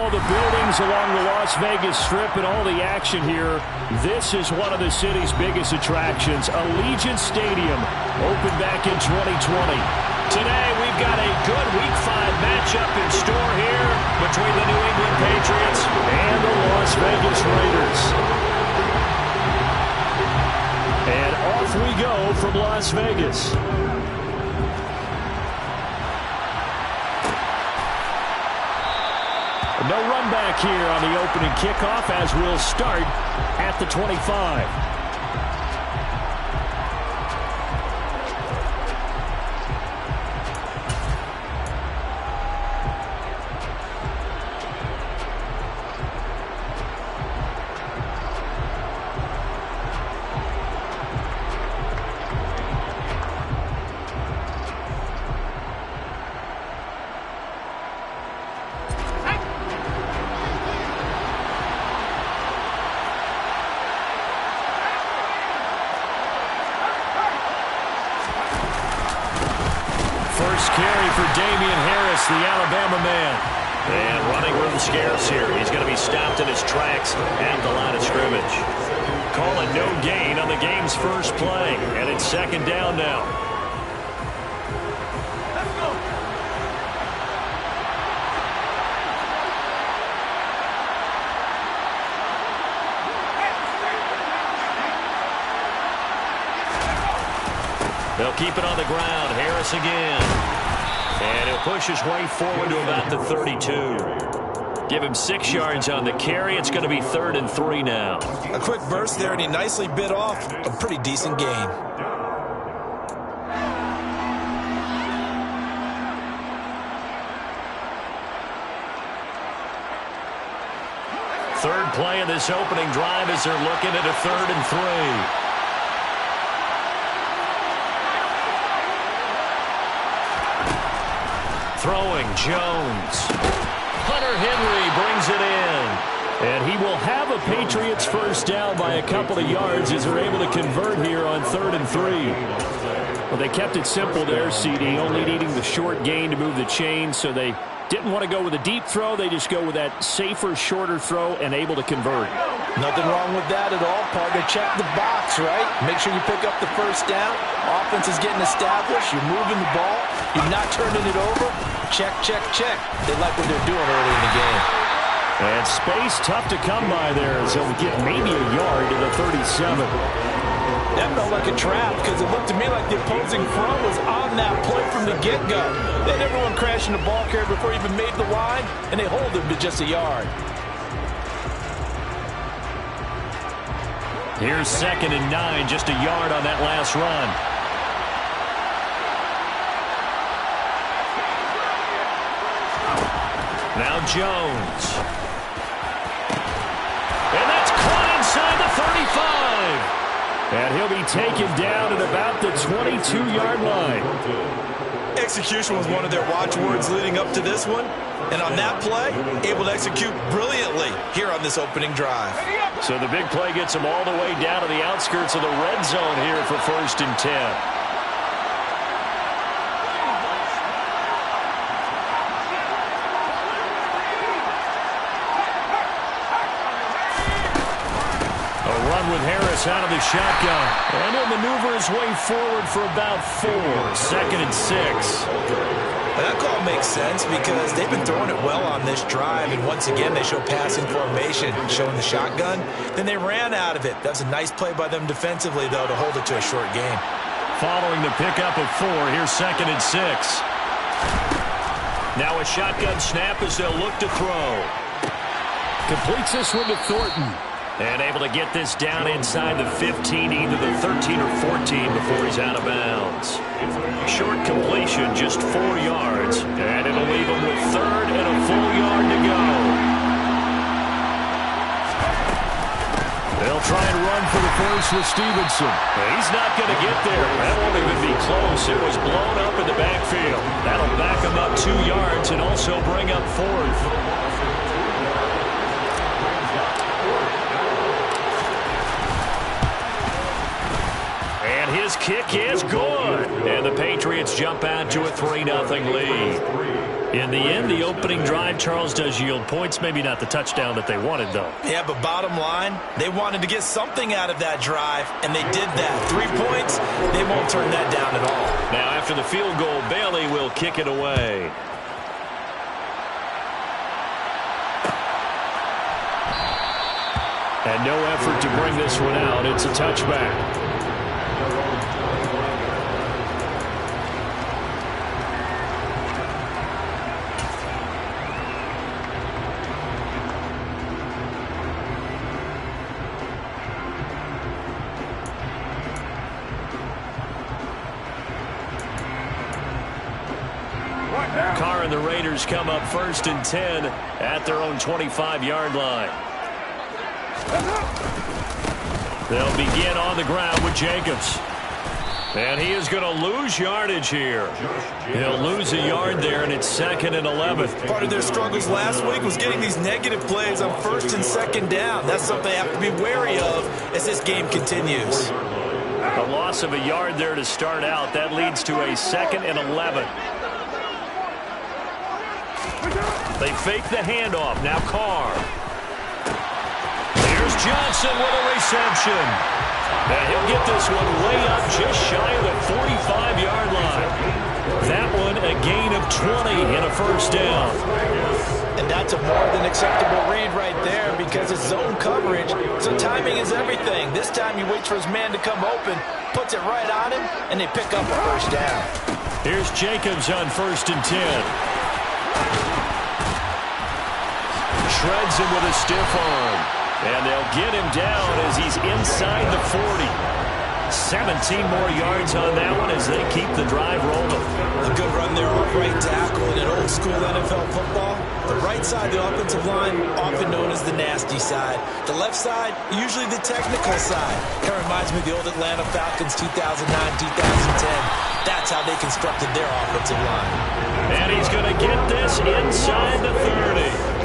all the buildings along the Las Vegas Strip and all the action here, this is one of the city's biggest attractions. Allegiant Stadium opened back in 2020. Today, we've got a good Week 5 matchup in store here between the New England Patriots and the Las Vegas Raiders. And off we go from Las Vegas. No run back here on the opening kickoff as we'll start at the 25. The Alabama man. And running room scarce here. He's going to be stopped in his tracks at the line of scrimmage. Call it no gain on the game's first play. And it's second down now. Let's go. They'll keep it on the ground. Harris again. And he'll push his way forward to about the 32. Give him 6 yards on the carry. It's going to be 3rd and 3 now. A quick burst there, and he nicely bit off a pretty decent gain. Third play of this opening drive as they're looking at a 3rd and 3. Throwing Jones. Hunter Henry brings it in. And he will have a Patriots first down by a couple of yards as they're able to convert here on 3rd and 3. Well, they kept it simple there, CD, only needing the short gain to move the chain, so they didn't want to go with a deep throw. They just go with that safer, shorter throw and able to convert. Nothing wrong with that at all, partner. Check the box, right? Make sure you pick up the first down. Offense is getting established. You're moving the ball. You're not turning it over. Check, check, check. They like what they're doing early in the game. And space tough to come by there as they'll get maybe a yard to the 37. That felt like a trap because it looked to me like the opposing front was on that play from the get-go. They had everyone crashing the ball carrier before he even made the line, and they hold him to just a yard. Here's 2nd and 9, just a yard on that last run. Now Jones. And that's caught inside the 35. And he'll be taken down at about the 22-yard line. Execution was one of their watchwords leading up to this one. And on that play, able to execute brilliantly here on this opening drive. So the big play gets them all the way down to the outskirts of the red zone here for 1st and 10. With Harris out of the shotgun. And he'll maneuver his way forward for about 4. 2nd and 6. And that call makes sense because they've been throwing it well on this drive. And once again, they show passing formation, showing the shotgun. Then they ran out of it. That was a nice play by them defensively, though, to hold it to a short game. Following the pickup of 4, here's 2nd and 6. Now a shotgun snap as they'll look to throw. Completes this one to Thornton. And able to get this down inside the 15, either the 13 or 14 before he's out of bounds. Short completion, just 4 yards. And it'll leave him with 3rd and a full yard to go. They'll try and run for the first with Stevenson. He's not going to get there. That won't even be close. It was blown up in the backfield. That'll back him up 2 yards and also bring up 4th. His kick is good. And the Patriots jump out to a 3-0 lead. In the end, the opening drive, Charles, does yield points. Maybe not the touchdown that they wanted, though. Yeah, but bottom line, they wanted to get something out of that drive, and they did that. 3 points, they won't turn that down at all. Now, after the field goal, Bailey will kick it away. And no effort to bring this one out. It's a touchback. Carr and the Raiders come up 1st and 10 at their own 25-yard line. They'll begin on the ground with Jacobs. And he is going to lose yardage here. He'll lose a yard there, and it's 2nd and 11. Part of their struggles last week was getting these negative plays on 1st and 2nd down. That's something they have to be wary of as this game continues. A loss of a yard there to start out. That leads to a 2nd and 11. They fake the handoff. Now Carr. Here's Johnson with a reception. And he'll get this one way up just shy of the 45-yard line. That one a gain of 20 and a 1st down. And that's a more than acceptable read right there because it's zone coverage, so timing is everything. This time he waits for his man to come open, puts it right on him, and they pick up a 1st down. Here's Jacobs on 1st and 10. Shreds him with a stiff arm. And they'll get him down as he's inside the 40. 17 more yards on that one as they keep the drive rolling. A good run there off right tackle in an old school NFL football. The right side, the offensive line, often known as the nasty side. The left side, usually the technical side. That reminds me of the old Atlanta Falcons 2009-2010. That's how they constructed their offensive line. And he's going to get this inside the 30.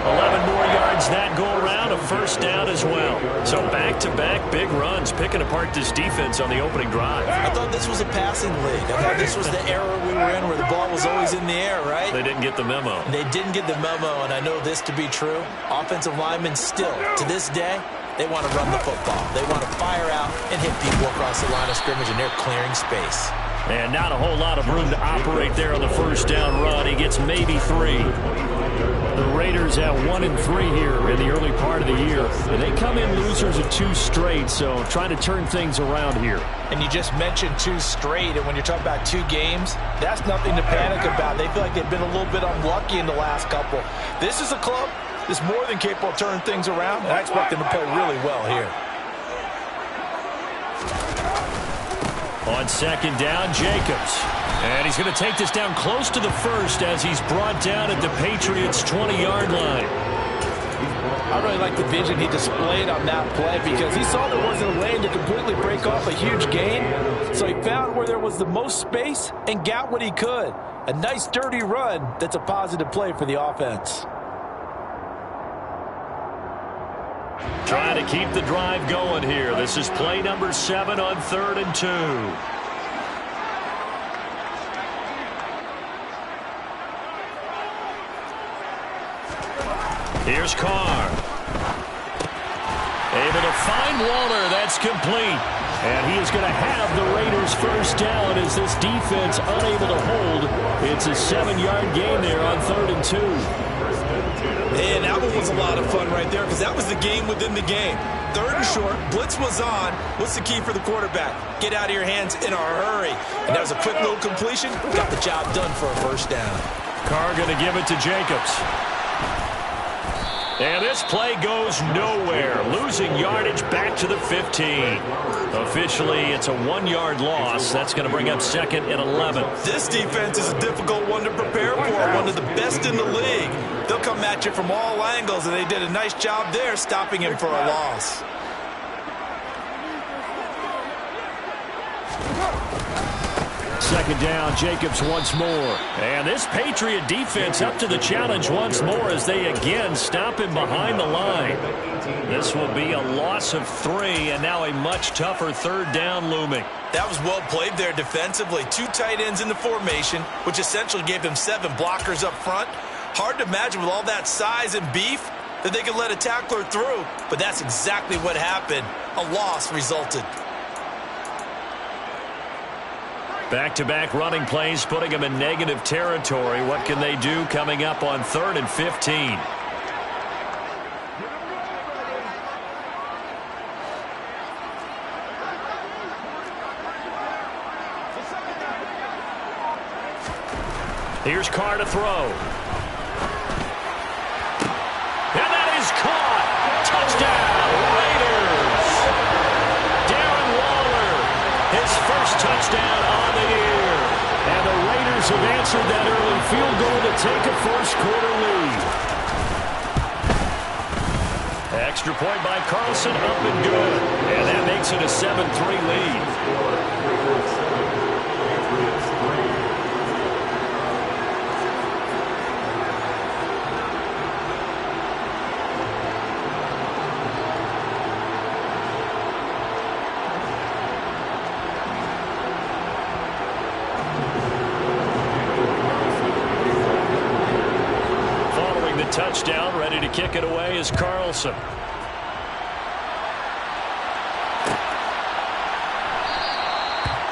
11 more yards that go around, a 1st down as well. So back-to-back big runs, picking apart this defense on the opening drive. I thought this was a passing league. I thought this was the era we were in where the ball was always in the air, right? They didn't get the memo. They didn't get the memo, and I know this to be true. Offensive linemen still, to this day, they want to run the football. They want to fire out and hit people across the line of scrimmage, and they're clearing space. And not a whole lot of room to operate there on the 1st down run. He gets maybe 3. The Raiders have 1 and 3 here in the early part of the year. And they come in losers of 2 straight, so trying to turn things around here. And you just mentioned 2 straight, and when you're talking about 2 games, that's nothing to panic about. They feel like they've been a little bit unlucky in the last couple. This is a club that's more than capable of turning things around, and I expect them to play really well here. On 2nd down, Jacobs. And he's going to take this down close to the 1st as he's brought down at the Patriots' 20-yard line. I really like the vision he displayed on that play because he saw there wasn't a lane to completely break off a huge gain. So he found where there was the most space and got what he could. A nice, dirty run that's a positive play for the offense. Trying to keep the drive going here. This is play number 7 on 3rd and 2. Here's Carr. Able to find Waller. That's complete. And he is going to have the Raiders' 1st down as this defense unable to hold. It's a 7-yard gain there on 3rd and 2. And that one was a lot of fun right there because that was the game within the game. 3rd and short, blitz was on. What's the key for the quarterback? Get out of your hands in a hurry. And that was a quick little completion. Got the job done for a 1st down. Carr going to give it to Jacobs. And this play goes nowhere. Losing yardage back to the 15. Officially, it's a 1-yard loss. That's going to bring up 2nd and 11. This defense is a difficult one to prepare for. One of the best in the league. They'll come at you from all angles, and they did a nice job there stopping him for a loss. second down. Jacobs once more. And this Patriot defense up to the challenge once more as they again stop him behind the line. This will be a loss of 3, and now a much tougher third down looming. That was well played there defensively. 2 tight ends in the formation, which essentially gave them 7 blockers up front. Hard to imagine with all that size and beef that they could let a tackler through, but that's exactly what happened. A loss resulted. Back-to-back running plays putting them in negative territory. What can they do coming up on 3rd and 15? Here's Carr to throw. And that is caught. Touchdown, Raiders. Darren Waller, his first touchdown on the year. And the Raiders have answered that early field goal to take a first-quarter lead. Extra point by Carlson, up and good. And that makes it a 7-3 lead. Touchdown, ready to kick it away is Carlson.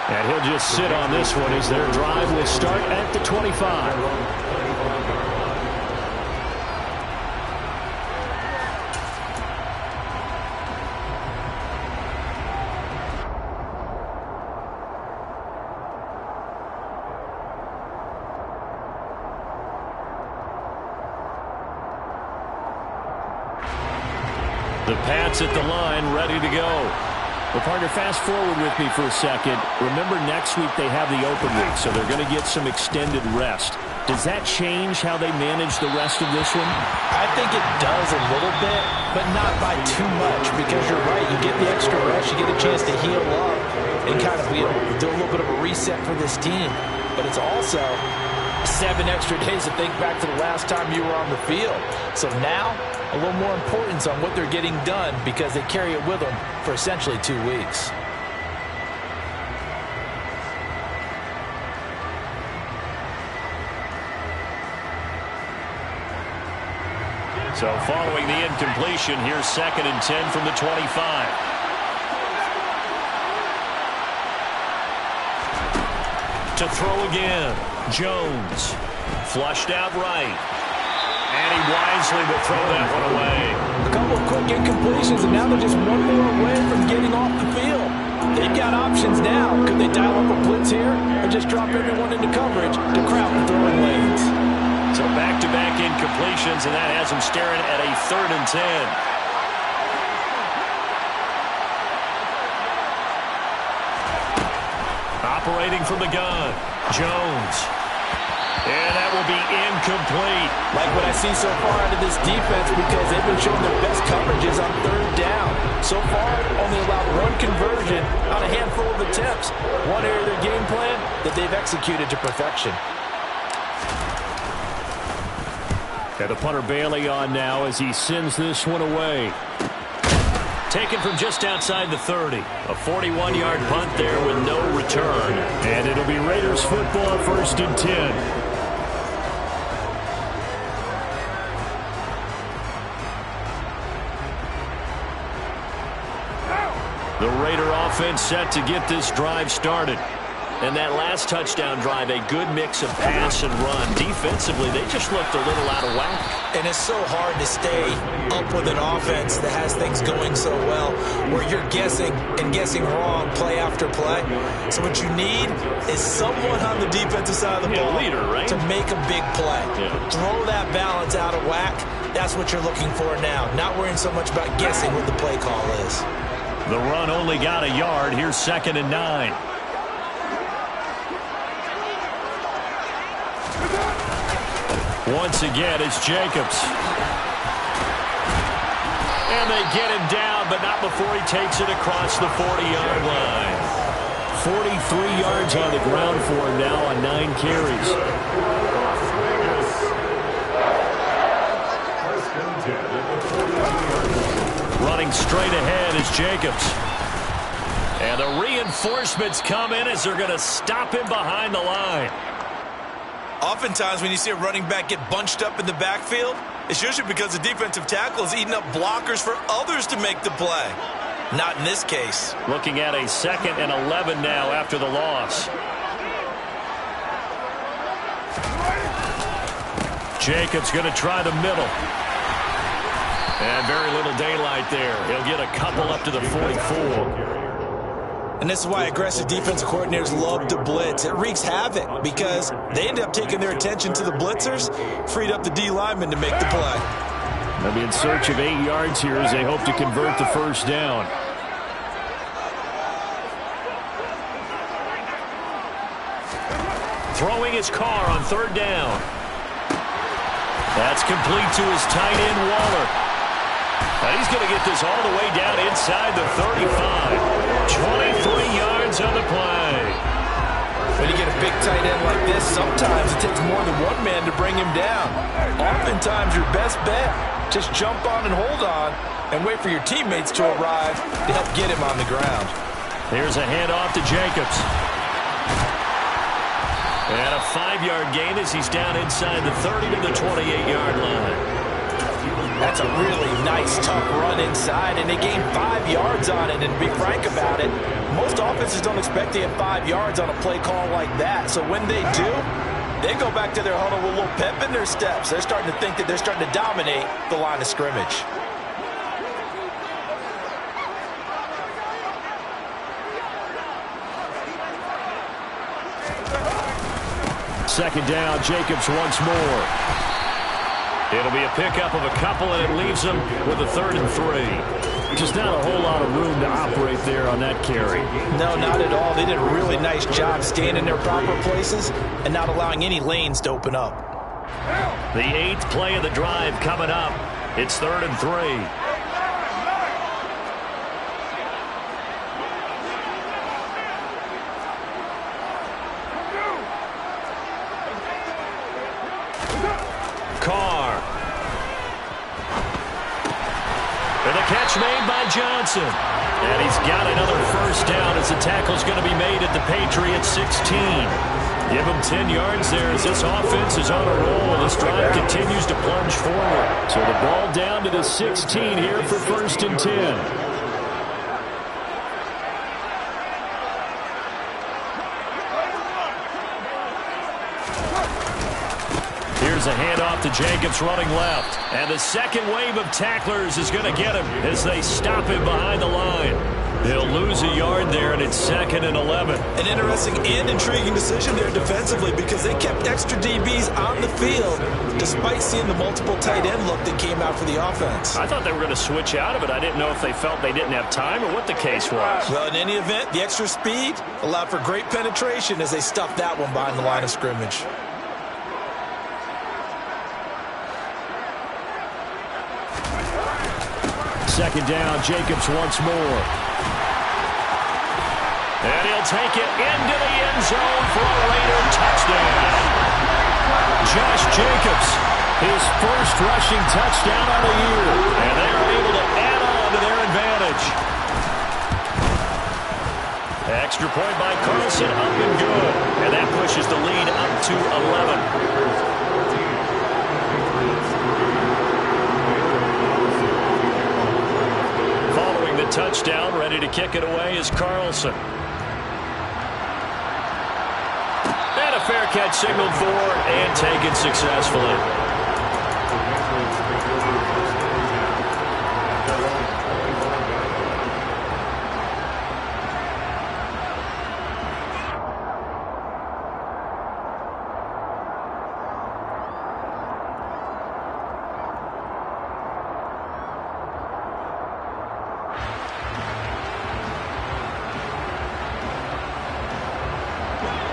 And he'll just sit on this one as their drive will start at the 25. The Pats at the line, ready to go. Well, partner, fast forward with me for a second. Remember, next week they have the open week, so they're going to get some extended rest. Does that change how they manage the rest of this one? I think it does a little bit, but not by too much, because you're right. You get the extra rest, you get a chance to heal up and kind of do a little bit of a reset for this team. But it's also 7 extra days to think back to the last time you were on the field. So now, a little more importance on what they're getting done because they carry it with them for essentially 2 weeks. So following the incompletion, here's 2nd and 10 from the 25. To throw again, Jones. Flushed out right. And he wisely will throw that one away. A couple of quick incompletions, and now they're just one more away from getting off the field. They've got options now. Could they dial up a blitz here or just drop everyone into coverage to crowd the throwing lanes? So back-to-back incompletions, and that has them staring at a 3rd and 10. Operating from the gun, Jones. And that will be incomplete. Like what I see so far out of this defense because they've been showing their best coverages on 3rd down. So far, only allowed 1 conversion on a handful of attempts. One area of their game plan that they've executed to perfection. And the punter Bailey on now as he sends this one away. Taken from just outside the 30. A 41-yard punt there with no return. And it'll be Raiders football, 1st and 10. The Raider offense set to get this drive started. And that last touchdown drive, a good mix of pass and run. Defensively, they just looked a little out of whack. And it's so hard to stay up with an offense that has things going so well, where you're guessing and guessing wrong play after play. So what you need is someone on the defensive side of the ball leader, right? to make a big play. Yeah. Throw that balance out of whack. That's what you're looking for now. Not worrying so much about guessing what the play call is. The run only got a yard. Here's 2nd and 9. Once again, it's Jacobs. And they get him down, but not before he takes it across the 40-yard line. 43 yards on the ground for him now on 9 carries. Running straight ahead is Jacobs. And the reinforcements come in as they're going to stop him behind the line. Oftentimes when you see a running back get bunched up in the backfield, it's usually because the defensive tackle is eating up blockers for others to make the play. Not in this case. Looking at a 2nd and 11 now after the loss. Jacobs going to try the middle. And very little daylight there. He'll get a couple up to the 44. And this is why aggressive defensive coordinators love to blitz. It wreaks havoc because they end up taking their attention to the blitzers, freed up the D lineman to make the play. They'll be in search of 8 yards here as they hope to convert the first down. Throwing his car on 3rd down. That's complete to his tight end, Waller. And he's going to get this all the way down inside the 35. 23 yards on the play. When you get a big tight end like this, sometimes it takes more than one man to bring him down. Oftentimes, your best bet, just jump on and hold on and wait for your teammates to arrive to help get him on the ground. Here's a handoff to Jacobs. And a 5-yard gain as he's down inside the 30 to the 28-yard line. That's a really nice, tough run inside, and they gained 5 yards on it. And to be frank about it, most offenses don't expect to get 5 yards on a play call like that. So when they do, they go back to their huddle with a little pep in their steps. They're starting to think that they're starting to dominate the line of scrimmage. Second down, Jacobs once more. It'll be a pickup of a couple, and it leaves them with a 3rd and 3. Just not a whole lot of room to operate there on that carry. No, not at all. They did a really nice job staying in their proper places and not allowing any lanes to open up. The 8th play of the drive coming up. It's 3rd and 3. Catch made by Johnson. And he's got another first down as the tackle's going to be made at the Patriots 16. Give him 10 yards there as this offense is on a roll. This drive continues to plunge forward. So the ball down to the 16 here for 1st and 10. Here's a handoff to Jacobs running left. And the second wave of tacklers is going to get him as they stop him behind the line. They'll lose a yard there, and it's 2nd and 11. An interesting and intriguing decision there defensively because they kept extra DBs on the field despite seeing the multiple tight end look that came out for the offense. I thought they were going to switch out of it. I didn't know if they felt they didn't have time or what the case was. Well, in any event, the extra speed allowed for great penetration as they stuffed that one behind the line of scrimmage. Second down, Jacobs once more. And he'll take it into the end zone for a Raider touchdown. Josh Jacobs, his first rushing touchdown of the year. And they are able to add on to their advantage. Extra point by Carlson, up and good. And that pushes the lead up to 11. Touchdown, ready to kick it away is Carlson. And a fair catch signaled for and taken successfully.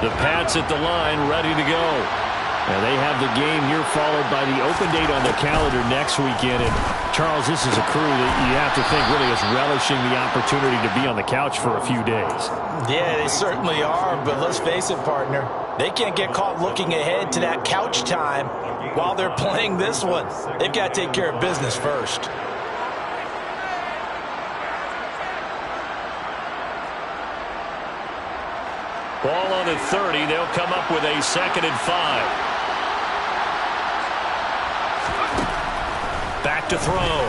The Pats at the line, ready to go. And they have the game here followed by the open date on the calendar next weekend. And Charles, this is a crew that you have to think really is relishing the opportunity to be on the couch for a few days. Yeah, they certainly are, but let's face it, partner. They can't get caught looking ahead to that couch time while they're playing this one. They've got to take care of business first. Ball on the 30. They'll come up with a 2nd and 5. Back to throw.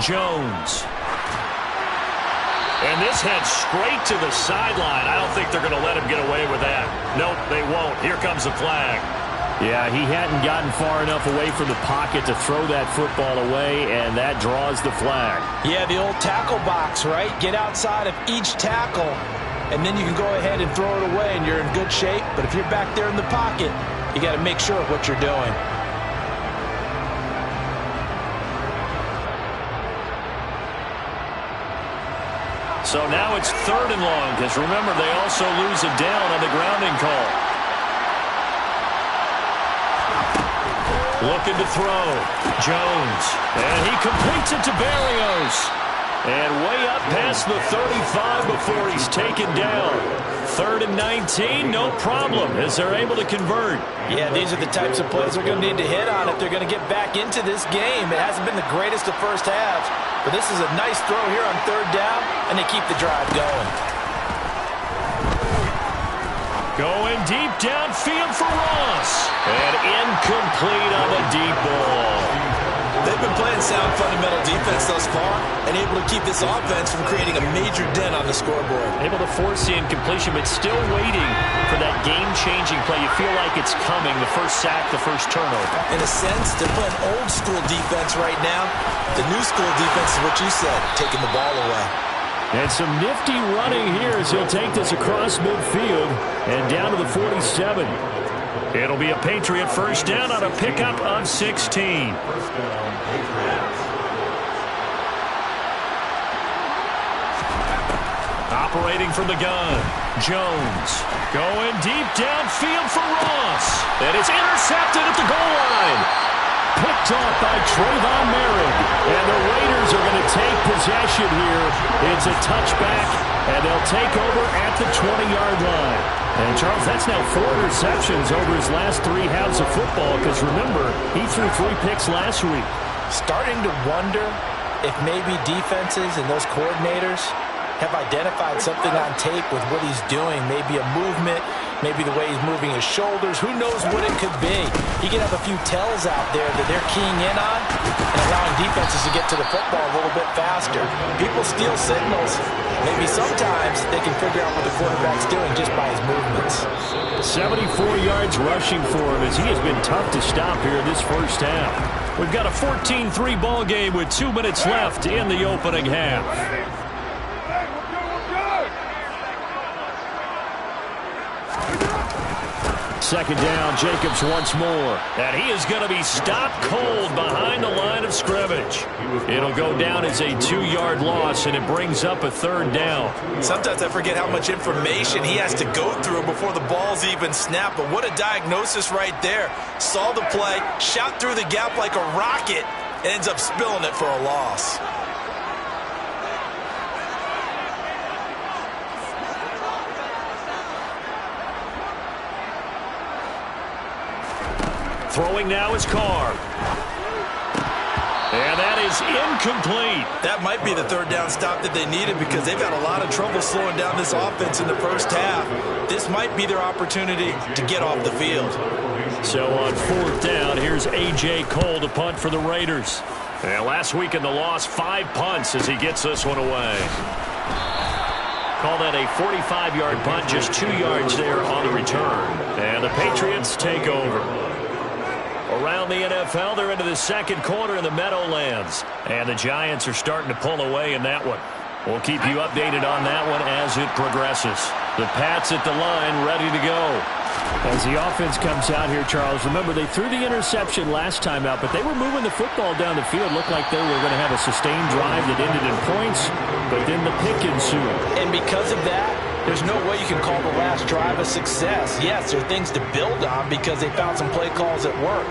Jones. And this heads straight to the sideline. I don't think they're going to let him get away with that. Nope, they won't. Here comes the flag. Yeah, he hadn't gotten far enough away from the pocket to throw that football away, and that draws the flag. Yeah, the old tackle box, right? Get outside of each tackle, and then you can go ahead and throw it away, and you're in good shape. But if you're back there in the pocket, you got to make sure of what you're doing. So now it's 3rd and long, because remember, they also lose a down on the grounding call. Looking to throw. Jones. And he completes it to Berrios. And way up past the 35 before he's taken down. 3rd and 19, no problem, as they're able to convert. Yeah, these are the types of plays they're going to need to hit on if they're going to get back into this game. It hasn't been the greatest of first halves, but this is a nice throw here on 3rd down, and they keep the drive going. Going deep downfield for Ross. And incomplete on the deep ball. They've been playing sound fundamental defense thus far and able to keep this offense from creating a major dent on the scoreboard. Able to force the incompletion, but still waiting for that game-changing play. You feel like it's coming, the first sack, the first turnover. In a sense, they're playing old-school defense right now. The new school defense is what you said, taking the ball away. And some nifty running here as he'll take this across midfield and down to the 47. It'll be a Patriot first down on a pickup of 16. Operating from the gun. Jones going deep downfield for Ross. And it's intercepted at the goal line. Picked off by Trayvon Merritt. And the Raiders are going to take possession here. It's a touchback, and they'll take over at the 20-yard line. And, Charles, that's now 4 interceptions over his last 3 halves of football, because, remember, he threw 3 picks last week. Starting to wonder if maybe defenses and those coordinators have identified something on tape with what he's doing. Maybe a movement, maybe the way he's moving his shoulders. Who knows what it could be? He could have a few tells out there that they're keying in on and allowing defenses to get to the football a little bit faster. People steal signals. Maybe sometimes they can figure out what the quarterback's doing just by his movements. 74 yards rushing for him as he has been tough to stop here in this first half. We've got a 14-3 ball game with 2 minutes left in the opening half. Second down, Jacobs once more. And he is going to be stopped cold behind the line of scrimmage. It'll go down as a 2-yard loss, and it brings up a 3rd down. Sometimes I forget how much information he has to go through before the ball's even snapped. But what a diagnosis right there. Saw the play, shot through the gap like a rocket, and ends up spilling it for a loss. Throwing now is Carr. And that is incomplete. That might be the 3rd down stop that they needed because they've had a lot of trouble slowing down this offense in the first half. This might be their opportunity to get off the field. So on 4th down, here's A.J. Cole to punt for the Raiders. And last week in the loss, 5 punts as he gets this one away. Call that a 45-yard punt, just 2 yards there on the return. And the Patriots take over. Around the NFL, they're into the 2nd quarter in the Meadowlands. And the Giants are starting to pull away in that one. We'll keep you updated on that one as it progresses. The Pats at the line, ready to go. As the offense comes out here, Charles, remember they threw the interception last time out, but they were moving the football down the field. Looked like they were going to have a sustained drive that ended in points, but then the pick ensued. And because of that, There's no way you can call the last drive a success. Yes, there are things to build on because they found some play calls that work.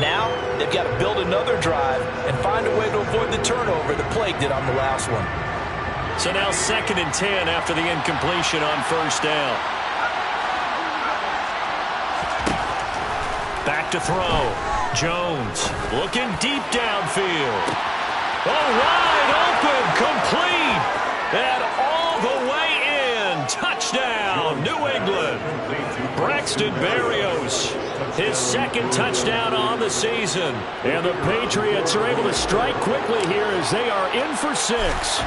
Now, they've got to build another drive and find a way to avoid the turnover that plagued it on the last one. So now 2nd and 10 after the incompletion on 1st down. Back to throw. Jones looking deep downfield. Oh, wide open, complete, and all the way in. Touchdown, New England. Braxton Berrios, his 2nd touchdown on the season. And the Patriots are able to strike quickly here as they are in for 6.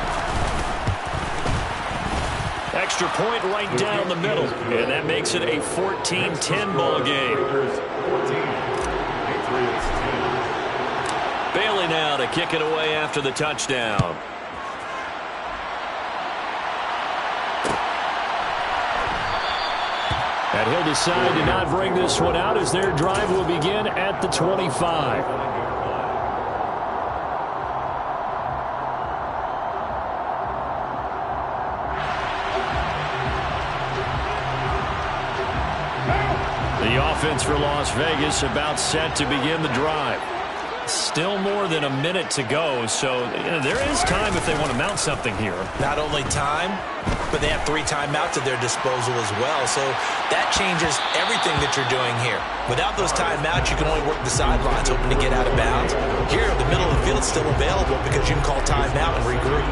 Extra point right down the middle, and that makes it a 14-10 ball game. Bailey now to kick it away after the touchdown. And he'll decide to not bring this one out as their drive will begin at the 25. The offense for Las Vegas about set to begin the drive. Still more than a minute to go, so there is time if they want to mount something here. Not only time, but they have 3 timeouts at their disposal as well, so that changes everything that you're doing here. Without those timeouts, you can only work the sidelines, hoping to get out of bounds. Here, the middle of the field is still available because you can call timeout and regroup.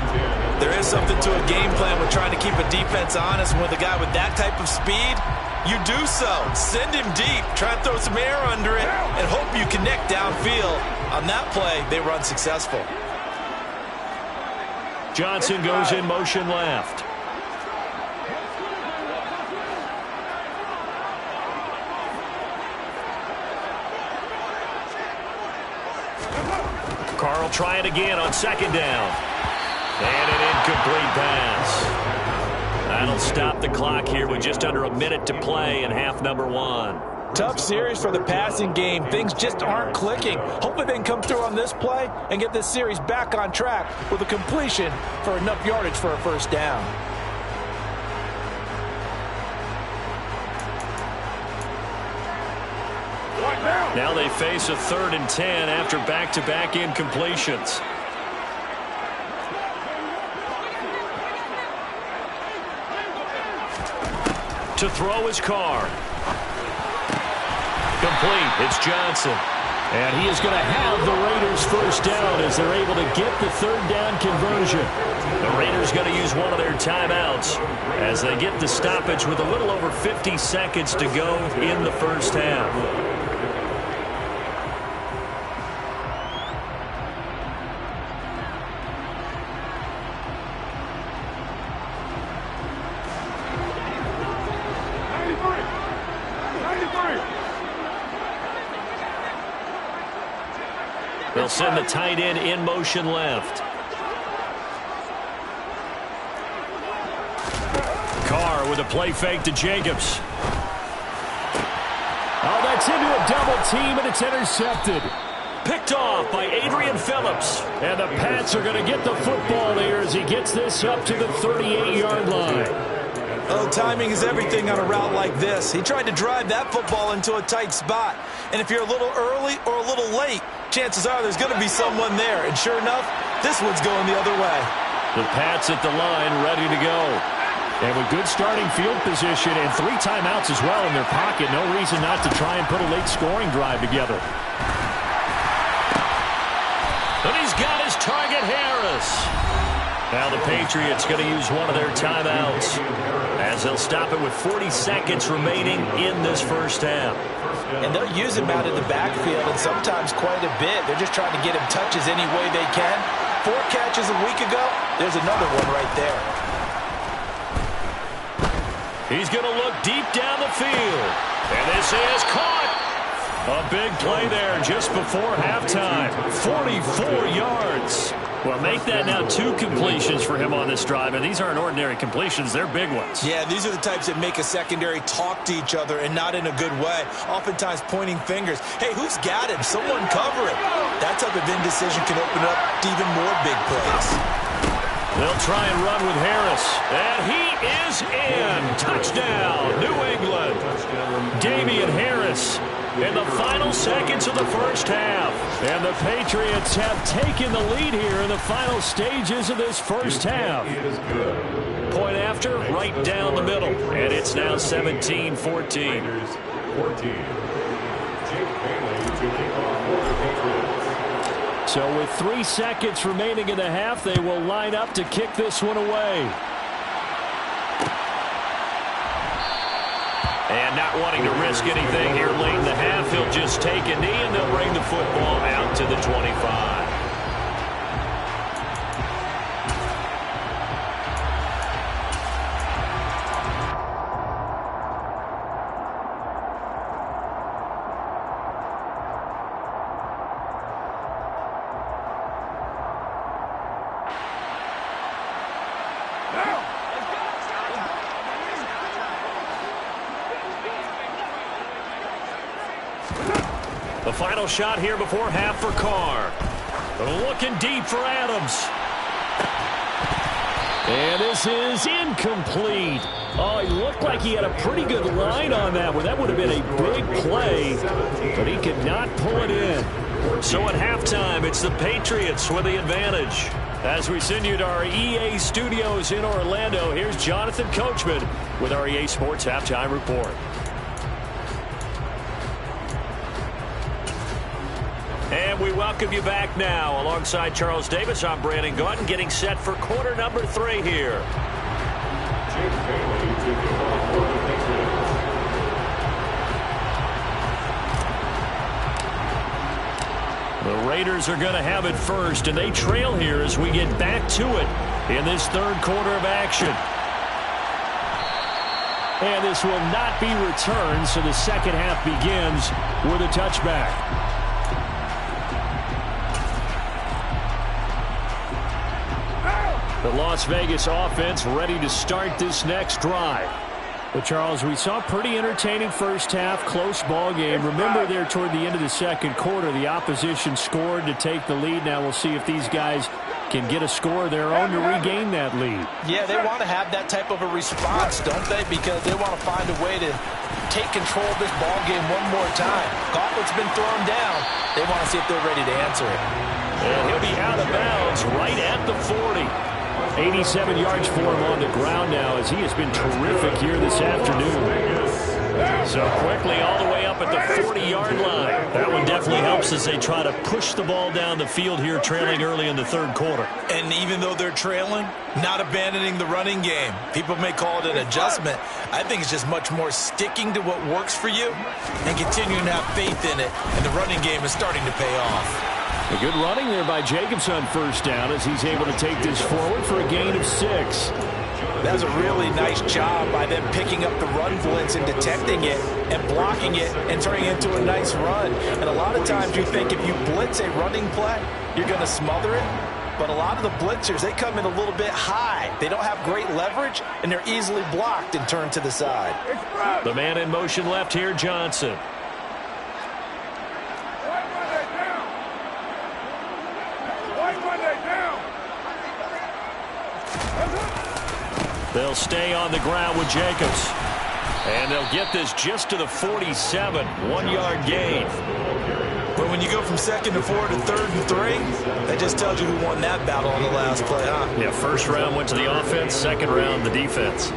There is something to a game plan with trying to keep a defense honest, and with a guy with that type of speed, you do so. Send him deep, try and throw some air under it, and hope you connect downfield. On that play, they were unsuccessful. Johnson goes in motion left. Carl try it again on 2nd down. And an incomplete pass. That'll stop the clock here with just under a minute to play in half number 1. Tough series for the passing game. Things just aren't clicking. Hopefully they can come through on this play and get this series back on track with a completion for enough yardage for a 1st down. Now they face a 3rd and 10 after back-to-back incompletions. To throw his Carr. Complete. It's Johnson. And he is going to have the Raiders 1st down as they're able to get the 3rd down conversion. The Raiders going to use one of their timeouts as they get the stoppage with a little over 50 seconds to go in the 1st half. They'll send the tight end in motion left. Carr with a play fake to Jacobs. Oh, that's into a double team, and it's intercepted. Picked off by Adrian Phillips. And the Pats are going to get the football here as he gets this up to the 38-yard line. Oh, timing is everything on a route like this. He tried to drive that football into a tight spot. And if you're a little early or a little late, chances are there's going to be someone there. And sure enough, this one's going the other way. The Pats at the line ready to go. And with good starting field position and 3 timeouts as well in their pocket, no reason not to try and put a late scoring drive together. And he's got his target, Harris. Now the Patriots going to use one of their timeouts as they'll stop it with 40 seconds remaining in this 1st half. And they'll use him out in the backfield and sometimes quite a bit. They're just trying to get him touches any way they can. 4 catches a week ago. There's another one right there. He's going to look deep down the field. And this is caught. A big play there just before halftime. 44 yards. Well, make that now 2 completions for him on this drive, and these aren't ordinary completions. They're big ones. Yeah, these are the types that make a secondary talk to each other and not in a good way, oftentimes pointing fingers. Hey, who's got him? Someone cover it. That type of indecision can open up to even more big plays. They'll try and run with Harris. And he is in. Touchdown, New England. Damian Harris in the final seconds of the first half. And the Patriots have taken the lead here in the final stages of this first half. Point after, right down the middle. And it's now 17-14. So with 3 seconds remaining in the half, they will line up to kick this one away. And not wanting to risk anything here late in the half, he'll just take a knee and they'll bring the football out to the 25. The final shot here before half for Carr. Looking deep for Adams. And this is incomplete. Oh, he looked like he had a pretty good line on that one. That would have been a big play, but he could not pull it in. So at halftime, it's the Patriots with the advantage. As we send you to our EA studios in Orlando, here's Jonathan Coachman with our EA Sports Halftime Report. And we welcome you back now. Alongside Charles Davis, I'm Brandon Gaudin, getting set for quarter number 3 here. The Raiders are going to have it first, and they trail here as we get back to it in this third quarter of action. And this will not be returned, so the second half begins with a touchback. The Las Vegas offense ready to start this next drive. But, Charles, we saw a pretty entertaining first half, close ball game. Remember there toward the end of the second quarter, the opposition scored to take the lead. Now we'll see if these guys can get a score of their own to regain that lead. Yeah, they want to have that type of a response, don't they? Because they want to find a way to take control of this ball game one more time. Gauntlet's been thrown down. They want to see if they're ready to answer it. And he'll be out of bounds right at the 40. 87 yards for him on the ground now as he has been terrific here this afternoon. So quickly all the way up at the 40-yard line. That one definitely helps as they try to push the ball down the field here, trailing early in the third quarter. And even though they're trailing, not abandoning the running game. People may call it an adjustment. I think it's just much more sticking to what works for you and continuing to have faith in it. And the running game is starting to pay off. A good running there by Jacobs on first down as he's able to take this forward for a gain of 6. That's a really nice job by them picking up the run blitz and detecting it and blocking it and turning it into a nice run. And a lot of times you think if you blitz a running play, you're going to smother it. But a lot of the blitzers, they come in a little bit high. They don't have great leverage, and they're easily blocked and turned to the side. The man in motion left here, Johnson. They'll stay on the ground with Jacobs. And they'll get this just to the 47. 1-yard gain. But when you go from second to 4 to third and 3, that just tells you who won that battle on the last play, huh? Yeah, first round went to the offense, second round the defense.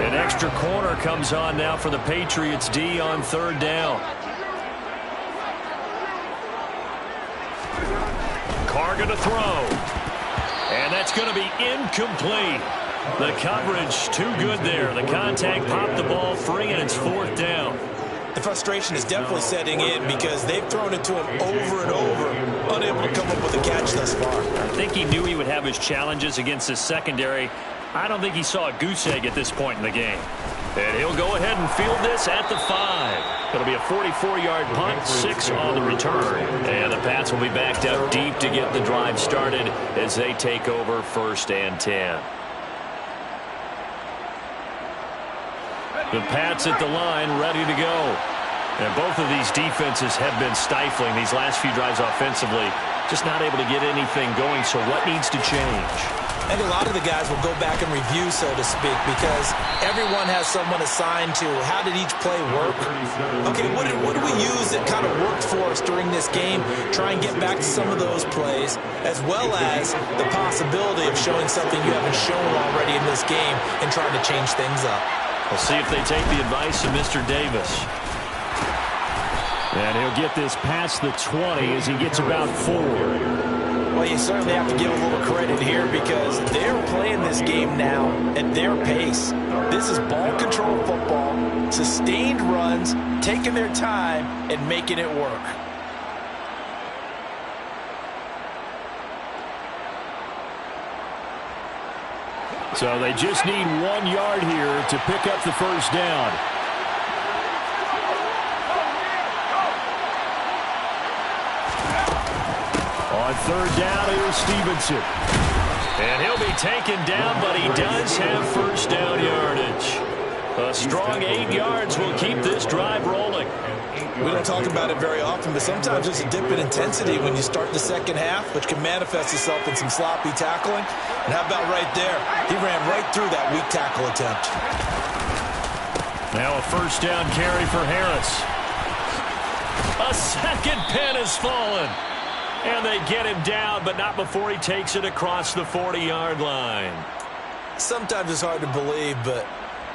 An extra corner comes on now for the Patriots D on third down. Carr going to throw. And that's going to be incomplete. The coverage too good there. The contact popped the ball free, and it's fourth down. The frustration is definitely setting in because they've thrown it to him over and over, unable to come up with a catch thus far. I think he knew he would have his challenges against his secondary. I don't think he saw a goose egg at this point in the game. And he'll go ahead and field this at the 5. It'll be a 44-yard punt, 6 on the return. And the Pats will be backed up deep to get the drive started as they take over 1st and 10. The Pats at the line, ready to go. And both of these defenses have been stifling these last few drives offensively. Just not able to get anything going, so what needs to change? I think a lot of the guys will go back and review, so to speak, because everyone has someone assigned to how did each play work. Okay, what did we use that kind of worked for us during this game? Try and get back to some of those plays, as well as the possibility of showing something you haven't shown already in this game and trying to change things up. We'll see if they take the advice of Mr. Davis. And he'll get this past the 20 as he gets about 4. Well, you certainly have to give a little credit here because they're playing this game now at their pace. This is ball control football, sustained runs, taking their time, and making it work. So they just need 1 yard here to pick up the first down. On third down, here's Stevenson. And he'll be taken down, but he does have first down yardage. A strong 8 yards will keep this drive rolling. We don't talk about it very often, but sometimes there's a dip in intensity when you start the second half, which can manifest itself in some sloppy tackling. And how about right there? He ran right through that weak tackle attempt. Now a first down carry for Harris. A second pin has fallen. And they get him down, but not before he takes it across the 40-yard line. Sometimes it's hard to believe, but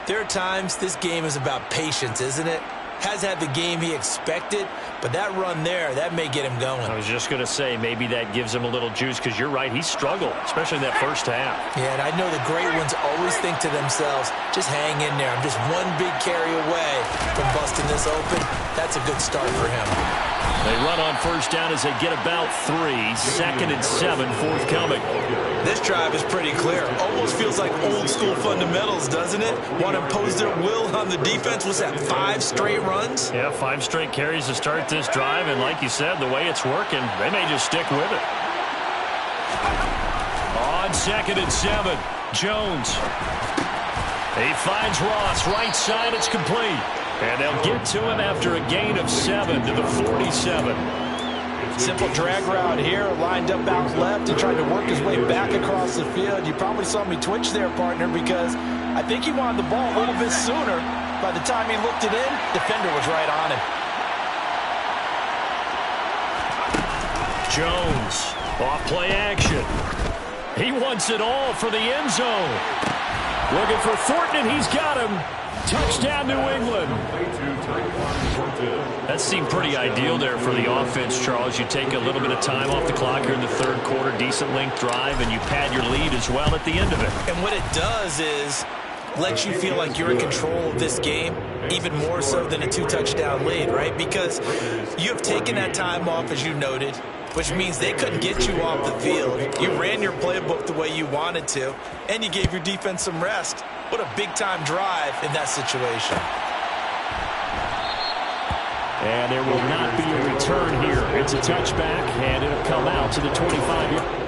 there are times this game is about patience, isn't it? Has had the game he expected, but that run there, that may get him going. I was just going to say, maybe that gives him a little juice, because you're right, he struggled, especially in that first half. Yeah, and I know the great ones always think to themselves, just hang in there. I'm just one big carry away from busting this open. That's a good start for him. They run on first down as they get about 3. 2nd and 7 forthcoming. This drive is pretty clear. Almost feels like old school fundamentals, doesn't it? Want to impose their will on the defense. What's that, 5 straight runs? Yeah, 5 straight carries to start this drive. And like you said, the way it's working, they may just stick with it. On 2nd and 7, Jones. He finds Ross. Right side, it's complete. And they'll get to him after a gain of 7 to the 47. Simple drag route here, lined up out left and tried to work his way back across the field. You probably saw me twitch there, partner, because I think he wanted the ball a little bit sooner. By the time he looked it in, defender was right on him. Jones, off play action. He wants it all for the end zone. Looking for Thornton, and he's got him. Touchdown, New England. That seemed pretty ideal there for the offense, Charles. You take a little bit of time off the clock here in the third quarter, decent length drive, and you pad your lead as well at the end of it. And what it does is lets you feel like you're in control of this game, even more so than a 2-touchdown lead, right? Because you have taken that time off, as you noted, which means they couldn't get you off the field. You ran your playbook the way you wanted to, and you gave your defense some rest. What a big-time drive in that situation. And there will not be a return here. It's a touchback, and it'll come out to the 25-yard.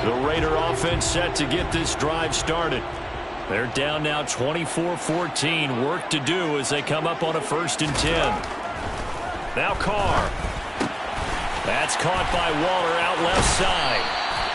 The Raider offense set to get this drive started. They're down now 24-14. Work to do as they come up on a 1st and 10. Now Carr. That's caught by Waller out left side.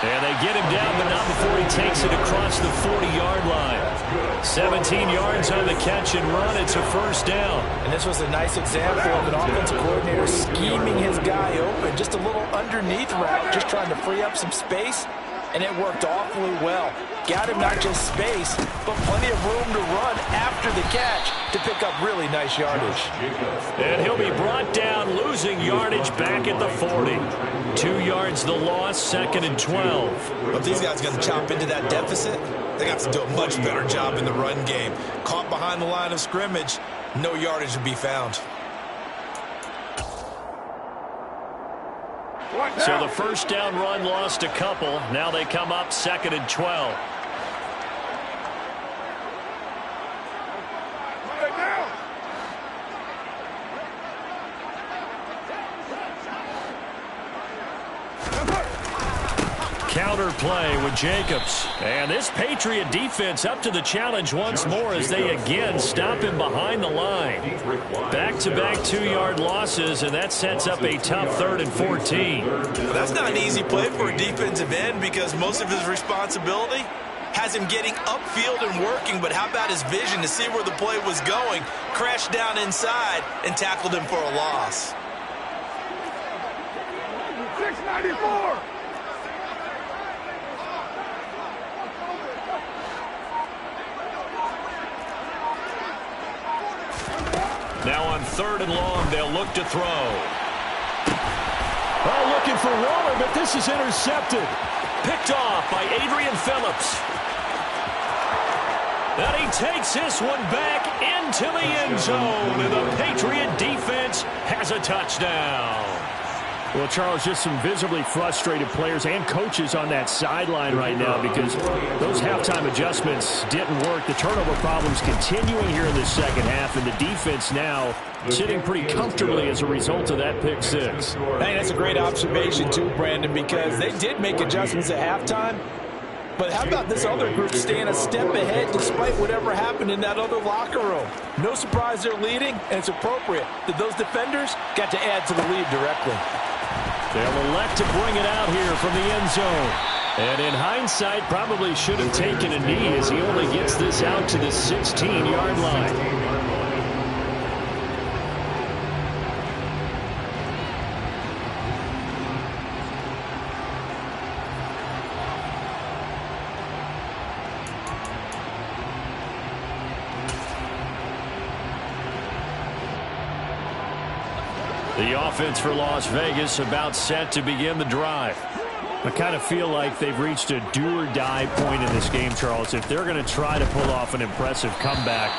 And they get him down, but not before he takes it across the 40-yard line. 17 yards on the catch and run. It's a first down. And this was a nice example of an offensive coordinator scheming his guy open. Just a little underneath route, just trying to free up some space. And it worked awfully well. Got him not just space, but plenty of room to run after the catch to pick up really nice yardage. And he'll be brought down, losing yardage back at the 40. 2 yards the loss, 2nd and 12. But these guys are going to chop into that deficit. They got to do a much better job in the run game. Caught behind the line of scrimmage, no yardage to be found. So the first down run lost a couple. Now they come up 2nd and 12. Counter play with Jacobs. And this Patriot defense up to the challenge once more as they again stop him behind the line. Back-to-back 2-yard losses, and that sets up a tough 3rd and 14. But that's not an easy play for a defensive end because most of his responsibility has him getting upfield and working, but how about his vision to see where the play was going, crashed down inside, and tackled him for a loss. 694! Now on 3rd and long, they'll look to throw. Oh, looking for Waller, but this is intercepted. Picked off by Adrian Phillips. And he takes this one back into the end zone, and the Patriot defense has a touchdown. Well, Charles, just some visibly frustrated players and coaches on that sideline right now because those halftime adjustments didn't work. The turnover problems continuing here in the second half, and the defense now sitting pretty comfortably as a result of that pick six. I think that's a great observation, too, Brandon, because they did make adjustments at halftime. But how about this other group staying a step ahead despite whatever happened in that other locker room? No surprise they're leading, and it's appropriate that those defenders got to add to the lead directly. They'll elect to bring it out here from the end zone. And in hindsight, probably should have taken a knee as he only gets this out to the 16-yard line. The offense for Las Vegas about set to begin the drive. I kind of feel like they've reached a do-or-die point in this game, Charles. If they're going to try to pull off an impressive comeback,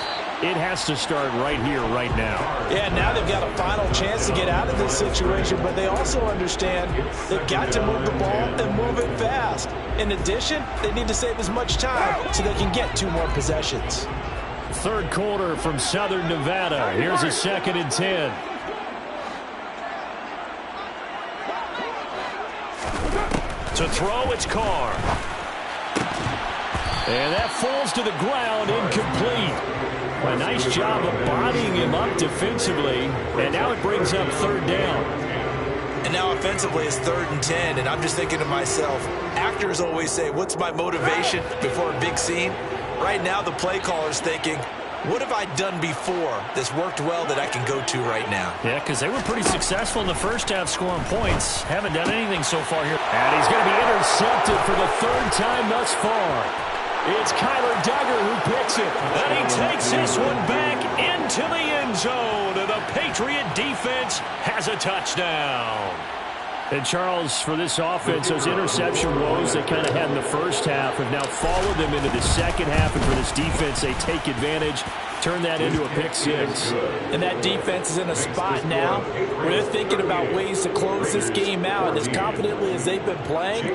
it has to start right here, right now. Yeah, now they've got a final chance to get out of this situation, but they also understand they've got to move the ball and move it fast. In addition, they need to save as much time so they can get 2 more possessions. 3rd quarter from Southern Nevada. Here's a 2nd and 10. To throw, it's Carr. And that falls to the ground, incomplete. A nice job of bodying him up defensively. And now it brings up 3rd down. And now offensively it's 3rd and 10, and I'm just thinking to myself, actors always say, what's my motivation before a big scene? Right now the play caller's thinking, what have I done before that's worked well that I can go to right now? Yeah, because they were pretty successful in the first half scoring points. Haven't done anything so far here. And he's going to be intercepted for the 3rd time thus far. It's Kyler Duggar who picks it. And he takes this one back into the end zone. And the Patriot defense has a touchdown. And, Charles, for this offense, those interception woes they kind of had in the first half have now followed them into the second half. And for this defense, they take advantage, turn that into a pick six. And that defense is in a spot now where they're thinking about ways to close this game out. And as confidently as they've been playing,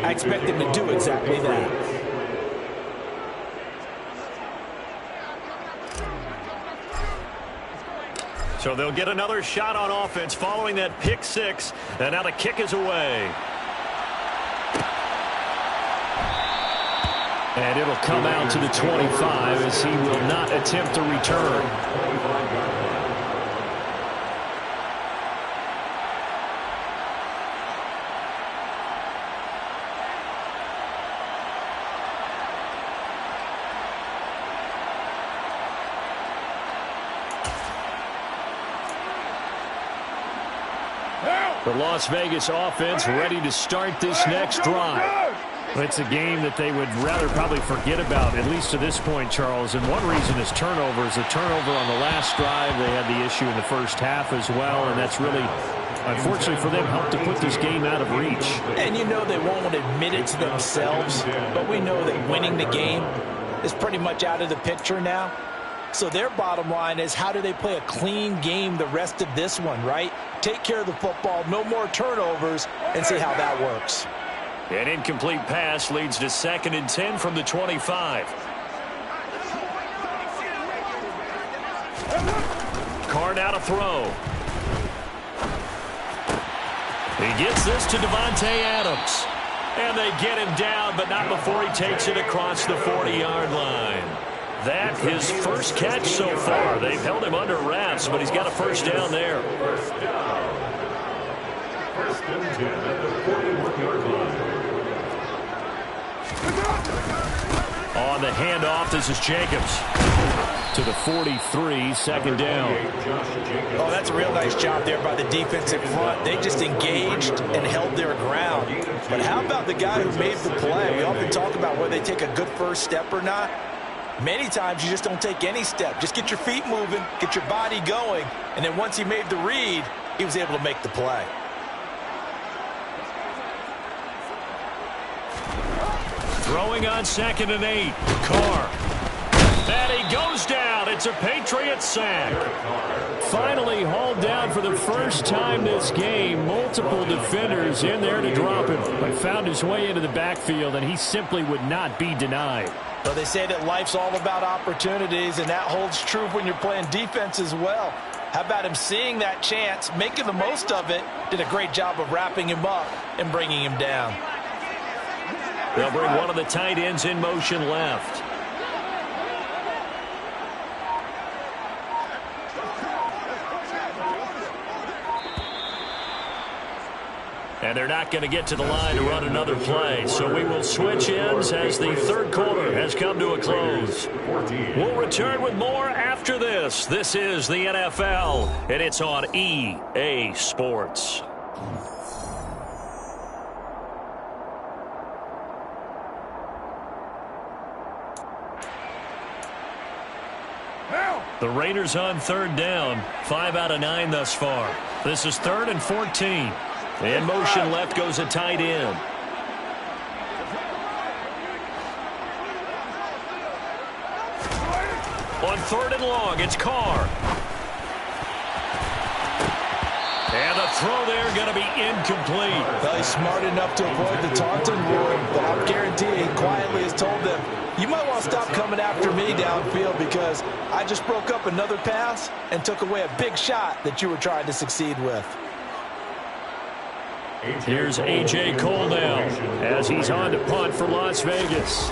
I expect them to do exactly that. So they'll get another shot on offense following that pick six. And now the kick is away. And it'll come out to the 25 as he will not attempt to return. The Las Vegas offense ready to start this next drive. It's a game that they would rather probably forget about, at least to this point, Charles. And one reason is turnovers. A turnover on the last drive. They had the issue in the first half as well, and that's really, unfortunately for them, helped to put this game out of reach. And you know they won't admit it to themselves, but we know that winning the game is pretty much out of the picture now. So their bottom line is, how do they play a clean game the rest of this one, right? Take care of the football, no more turnovers, and see how that works. An incomplete pass leads to 2nd and 10 from the 25. Carr now to throw. He gets this to Devontae Adams. And they get him down, but not before he takes it across the 40-yard line. That his first catch so far. They've held him under wraps, but he's got a first down there. First and 10 at the 41-yard line. On the handoff, this is Jacobs. To the 43, 2nd down. Oh, that's a real nice job there by the defensive front. They just engaged and held their ground. But how about the guy who made the play? We often talk about whether they take a good first step or not. Many times you just don't take any step. Just get your feet moving, get your body going, and then once he made the read, he was able to make the play. Throwing on 2nd and 8. Carr. And he goes down. It's a Patriot sack. Finally hauled down for the first time this game. Multiple defenders in there to drop him, but found his way into the backfield, and he simply would not be denied. Well, they say that life's all about opportunities, and that holds true when you're playing defense as well. How about him seeing that chance, making the most of it, did a great job of wrapping him up and bringing him down. They'll bring one of the tight ends in motion left. And they're not going to get to the line to run another play. So we will switch ends as the third quarter has come to a close. We'll return with more after this. This is the NFL, and it's on EA Sports. The Raiders on 3rd down. 5 out of 9 thus far. This is 3rd and 14. In motion left goes a tight end. On 3rd and long, it's Carr. And the throw there going to be incomplete. Well, he's smart enough to avoid the taunting rule, but I'm guaranteeing he quietly has told them, you might want to stop coming after me downfield because I just broke up another pass and took away a big shot that you were trying to succeed with. Here's A.J. Cole now as he's on to punt for Las Vegas.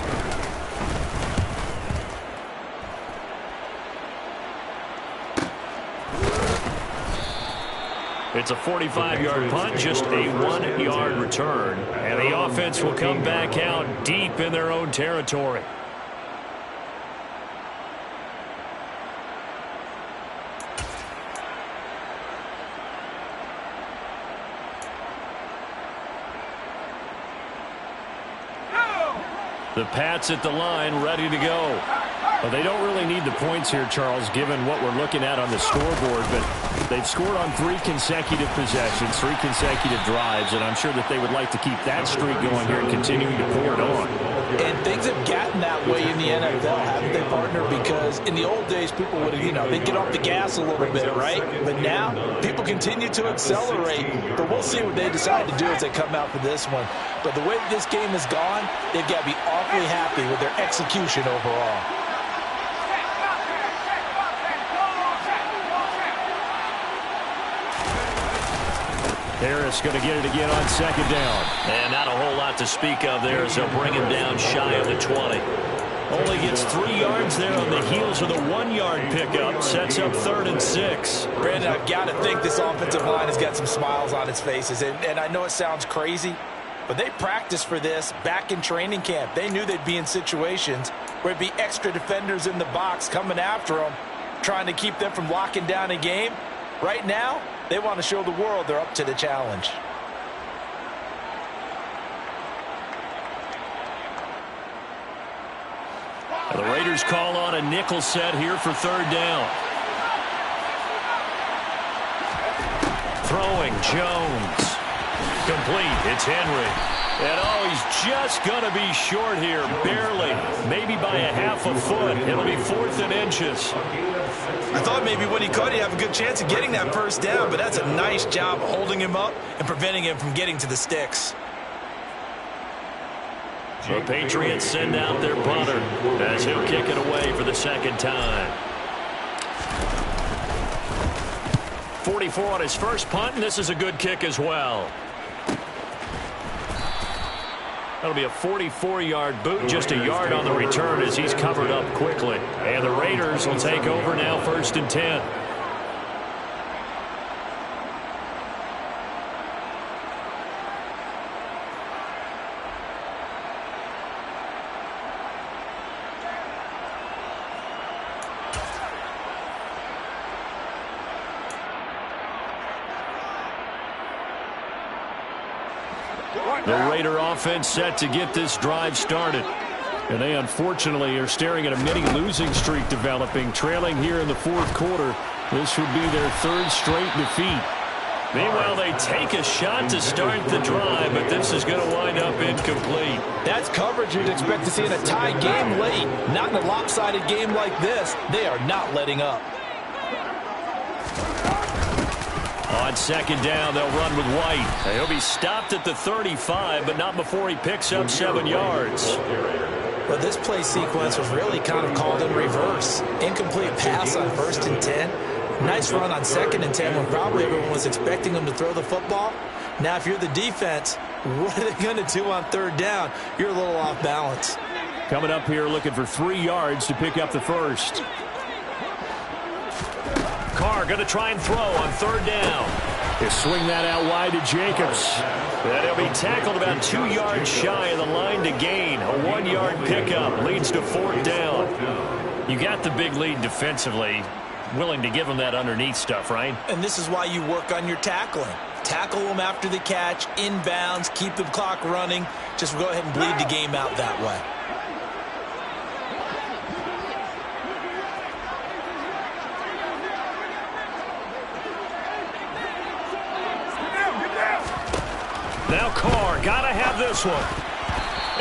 It's a 45-yard punt, just a 1-yard return. And the offense will come back out deep in their own territory. The Pats at the line, ready to go. Well, they don't really need the points here, Charles, given what we're looking at on the scoreboard, but they've scored on 3 consecutive possessions, 3 consecutive drives, and I'm sure that they would like to keep that streak going here and continuing to pour it on. And things have gotten that way in the NFL, haven't they, partner? Because in the old days, people would, they'd get off the gas a little bit, right? But now, people continue to accelerate. But we'll see what they decide to do as they come out for this one. But the way that this game has gone, they've got to be awfully happy with their execution overall. Harris going to get it again on 2nd down. And not a whole lot to speak of there as they'll bring him down shy of the 20. Only gets 3 yards there on the heels of the 1-yard pickup. Sets up 3rd and 6. Brandon, I've got to think this offensive line has got some smiles on its faces. And I know it sounds crazy, but they practiced for this back in training camp. They knew they'd be in situations where it'd be extra defenders in the box coming after them, trying to keep them from locking down a game. Right now, they want to show the world they're up to the challenge. The Raiders call on a nickel set here for third down. Throwing, Jones. Complete, it's Henry. And oh, he's just going to be short here, barely. Maybe by a half a foot. It'll be 4th and inches. I thought maybe when he caught it, he'd have a good chance of getting that first down, but that's a nice job holding him up and preventing him from getting to the sticks. The Patriots send out their punter as he'll kick it away for the second time. 44 on his first punt, and this is a good kick as well. That'll be a 44-yard boot, just a yard on the return as he's covered up quickly. And the Raiders will take over now, 1st and 10. The Raider offense set to get this drive started. And they unfortunately are staring at a mini losing streak developing, trailing here in the 4th quarter. This would be their 3rd straight defeat. Meanwhile, they take a shot to start the drive, but this is going to wind up incomplete. That's coverage you'd expect to see in a tie game late. Not in a lopsided game like this. They are not letting up. On second down, they'll run with White. He'll be stopped at the 35, but not before he picks up 7 yards. Well, this play sequence was really kind of called in reverse. Incomplete pass on 1st and 10. Nice run on 2nd and 10 when probably everyone was expecting him to throw the football. Now, if you're the defense, what are they going to do on 3rd down? You're a little off balance. Coming up here looking for 3 yards to pick up the first. Carr going to try and throw on 3rd down. He'll swing that out wide to Jacobs. And he'll be tackled about 2 yards shy of the line to gain. A 1-yard pickup leads to 4th down. You got the big lead defensively. Willing to give him that underneath stuff, right? And this is why you work on your tackling. Tackle them after the catch, inbounds, keep the clock running. Just go ahead and bleed the game out that way. Now Carr, gotta have this one.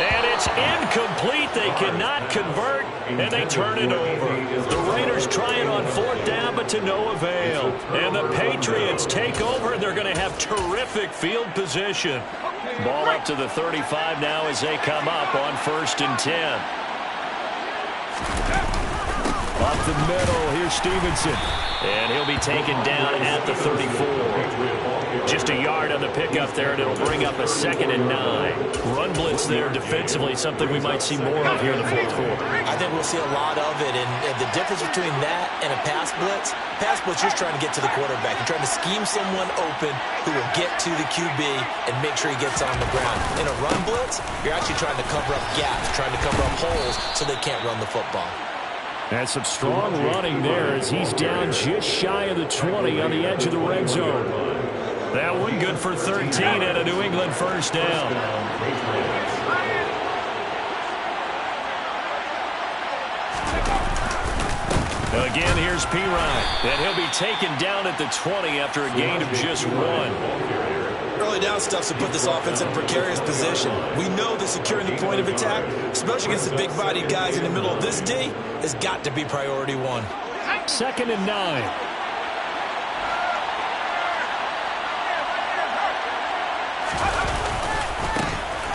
And it's incomplete. They cannot convert, and they turn it over. The Raiders try it on 4th down, but to no avail. And the Patriots take over, and they're going to have terrific field position. Ball up to the 35 now as they come up on 1st and 10. Up the middle, here's Stevenson. And he'll be taken down at the 34. Just a yard on the pickup there, and it'll bring up a 2nd and 9. Run blitz there defensively, something we might see more of here in the 4th quarter. I think we'll see a lot of it, and the difference between that and a pass blitz just trying to get to the quarterback. You're trying to scheme someone open who will get to the QB and make sure he gets on the ground. In a run blitz, you're actually trying to cover up gaps, trying to cover up holes so they can't run the football. And some strong running there as he's down just shy of the 20 on the edge of the red zone. That one good for 13 at a New England 1st down. Again, here's Pirine. And he'll be taken down at the 20 after a gain of just 1. Early down stuff to put this offense in a precarious position. We know that securing the point of attack, especially against the big-bodied guys in the middle of this D, has got to be priority 1. 2nd and 9.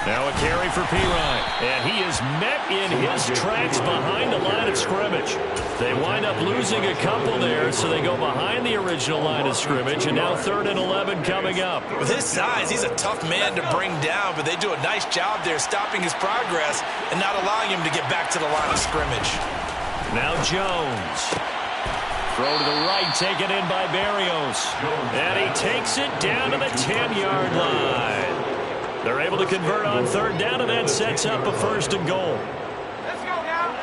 Now a carry for Pirine. And he is met in his tracks behind the line of scrimmage. They wind up losing a couple there, so they go behind the original line of scrimmage, and now 3rd and 11 coming up. With his size, he's a tough man to bring down, but they do a nice job there stopping his progress and not allowing him to get back to the line of scrimmage. Now Jones. Throw to the right, taken in by Barrios. And he takes it down to the 10-yard line. They're able to convert on 3rd down, and that sets up a 1st and goal. Let's go now.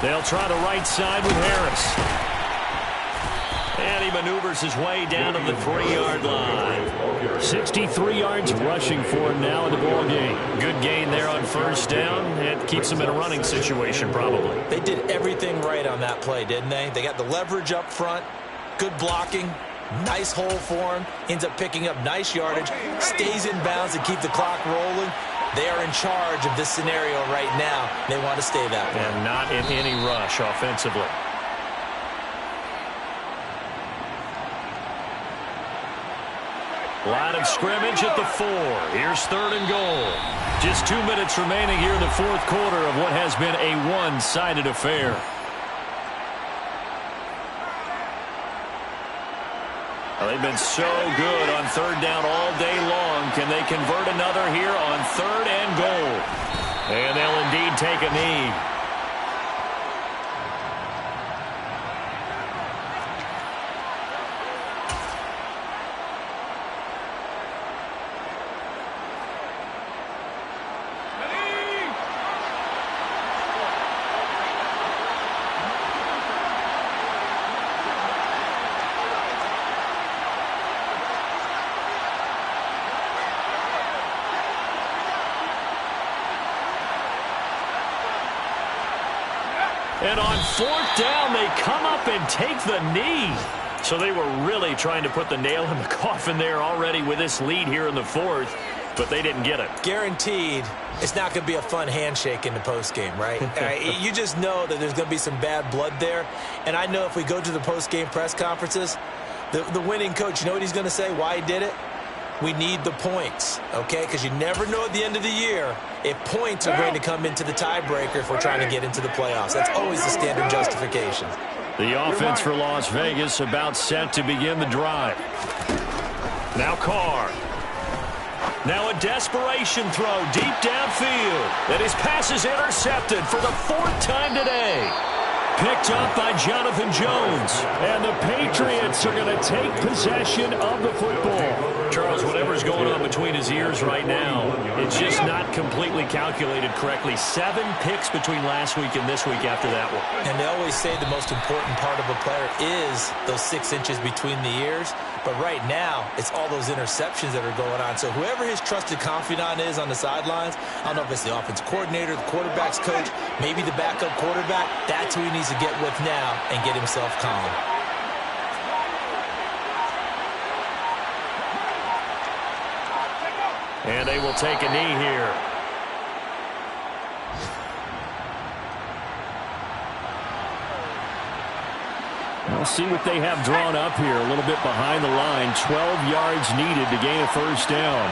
They'll try the right side with Harris. And he maneuvers his way down to the 3-yard line. 63 yards rushing for him now in the ball game. Good gain there on first down. It keeps him in a running situation probably. They did everything right on that play, didn't they? They got the leverage up front, good blocking, nice hole for him, ends up picking up nice yardage, stays in bounds to keep the clock rolling. They are in charge of this scenario right now. They want to stay that way. And not in any rush offensively. Line of scrimmage at the 4. Here's 3rd and goal. Just 2 minutes remaining here in the 4th quarter of what has been a one-sided affair. Well, they've been so good on 3rd down all day long. Can they convert another here on 3rd and goal? And they'll indeed take a knee. And on 4th down, they come up and take the knee. So they were really trying to put the nail in the coffin there already with this lead here in the 4th, but they didn't get it. Guaranteed, it's not going to be a fun handshake in the postgame, right? You just know that there's going to be some bad blood there. And I know if we go to the postgame press conferences, the winning coach, you know what he's going to say, why he did it? We need the points, okay? Because you never know at the end of the year if points are going to come into the tiebreaker if we're trying to get into the playoffs. That's always the standard justification. The offense for Las Vegas about set to begin the drive. Now Carr. Now a desperation throw deep downfield. And his pass is intercepted for the 4th time today. Picked up by Jonathan Jones. And the Patriots are going to take possession of the football. Charles, whatever's going on between his ears right now, it's just not completely calculated correctly. 7 picks between last week and this week after that one. And they always say the most important part of a player is those 6 inches between the ears. But right now, it's all those interceptions that are going on. So whoever his trusted confidant is on the sidelines, I don't know if it's the offensive coordinator, the quarterback's coach, maybe the backup quarterback, that's who he needs to get with now and get himself calm. And they will take a knee here. We'll see what they have drawn up here. A little bit behind the line. 12 yards needed to gain a 1st down.